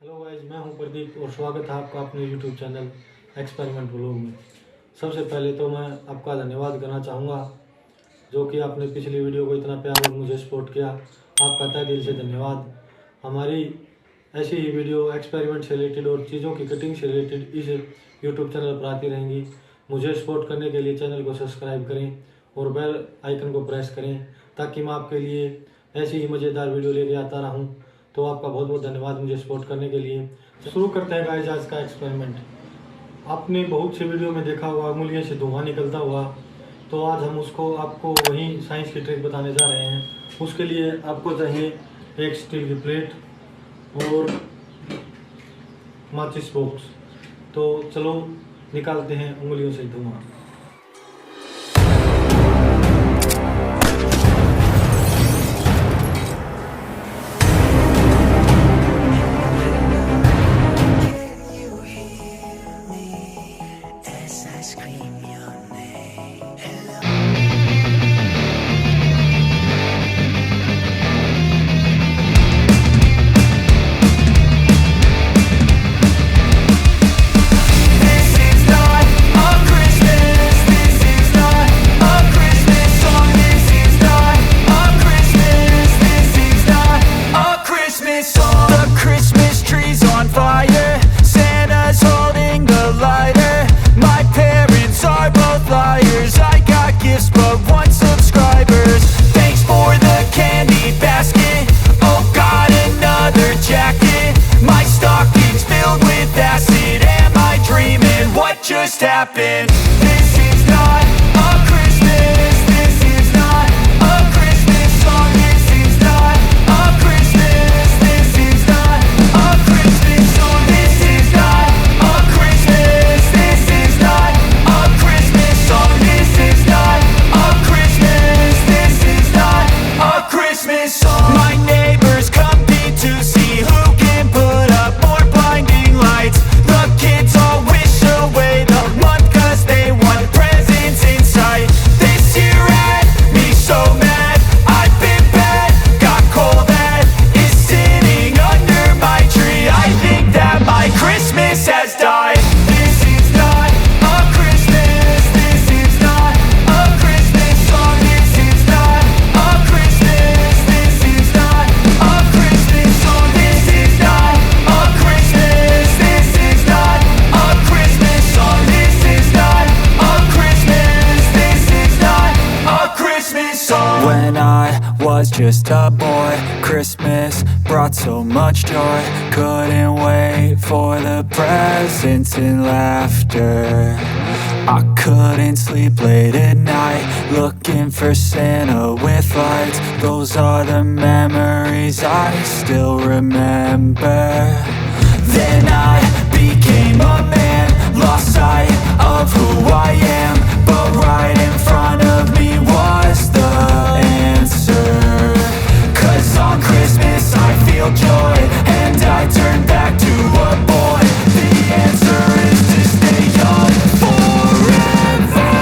Hello guys, मैं हूं प्रदीप और स्वागत है आपका अपने यूट्यूब चैनल एक्सपेरिमेंट व्लॉग में। सबसे पहले तो मैं आपका धन्यवाद करना चाहूँगा जो कि आपने पिछली वीडियो को इतना प्यार और मुझे सपोर्ट किया। आपका तहे दिल से धन्यवाद। हमारी ऐसी ही वीडियो एक्सपेरिमेंट से रिलेटेड और चीज़ों की कटिंग से रिलेटेड इस यूट्यूब चैनल पर आती रहेंगी। मुझे सपोर्ट करने के लिए चैनल को सब्सक्राइब करें और बेल आइकन को प्रेस करें ताकि मैं आपके लिए ऐसी ही मज़ेदार वीडियो लेके आता रहूँ। तो आपका बहुत बहुत धन्यवाद मुझे सपोर्ट करने के लिए। शुरू करते हैं गाइस आज का एक्सपेरिमेंट। आपने बहुत से वीडियो में देखा होगा उंगलियों से धुआं निकलता हुआ, तो आज हम उसको आपको वही साइंस की ट्रिक बताने जा रहे हैं। उसके लिए आपको चाहिए एक स्टील की प्लेट और माचिस बॉक्स। तो चलो निकालते हैं उंगलियों से धुआं। Just happened. This is not a Christmas. This is not a Christmas song. This is not a Christmas. This is not a Christmas song. This is not a Christmas. This is not a Christmas song. This is not a Christmas. This is not a Christmas song. My neighbors compete to see who can put up more blinding lights. The kids all wish away the month cause they want presents in sight. This year had me so mad, I've been bad, got coal that is sitting under my tree. I think that my Christmas has died. This is not a Christmas. This is not a Christmas song. This is not a Christmas. This is not a Christmas song. This is not a Christmas. This is not a Christmas song. This is not a Christmas. This is not a Christmas song. When I was just a boy, Christmas brought so much joy. Couldn't wait for the presents and laughter. I couldn't sleep late at night, looking for Santa with lights. Those are the memories I still remember. Then I became a man, lost sight of who I am, but right in front of me was the answer. Cause on Christmas I feel joy, and I turn back to a boy. The answer is to stay young forever.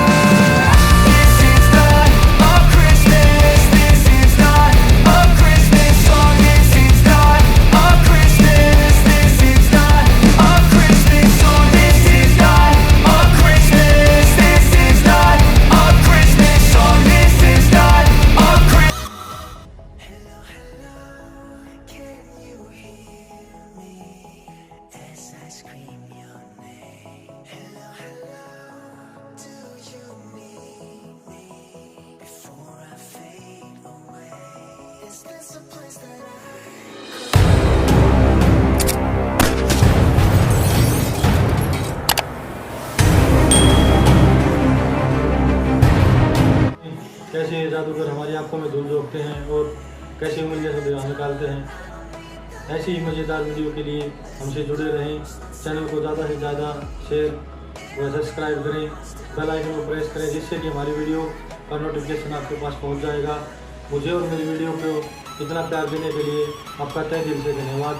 This is not a Christmas. This is not a Christmas song. This is not a Christmas. This is not a Christmas song. This is not a Christmas. This is not a Christmas song. This is not a Christmas. Hello, hello, can you hear me as I scream your name? Hello, hello, do you need me before I fade away? Is this a place that कैसे जादूगर हमारी आंखों में धूल झोंकते हैं और कैसे उंगलियों से धुआं निकालते हैं। ऐसी ही मज़ेदार वीडियो के लिए हमसे जुड़े रहें। चैनल को ज़्यादा से ज़्यादा शेयर व सब्सक्राइब करें, बेल आइकन को प्रेस करें जिससे कि हमारी वीडियो का नोटिफिकेशन आपके पास पहुंच जाएगा। मुझे और मेरी वीडियो को इतना प्यार देने के लिए आपका तहे दिल से धन्यवाद।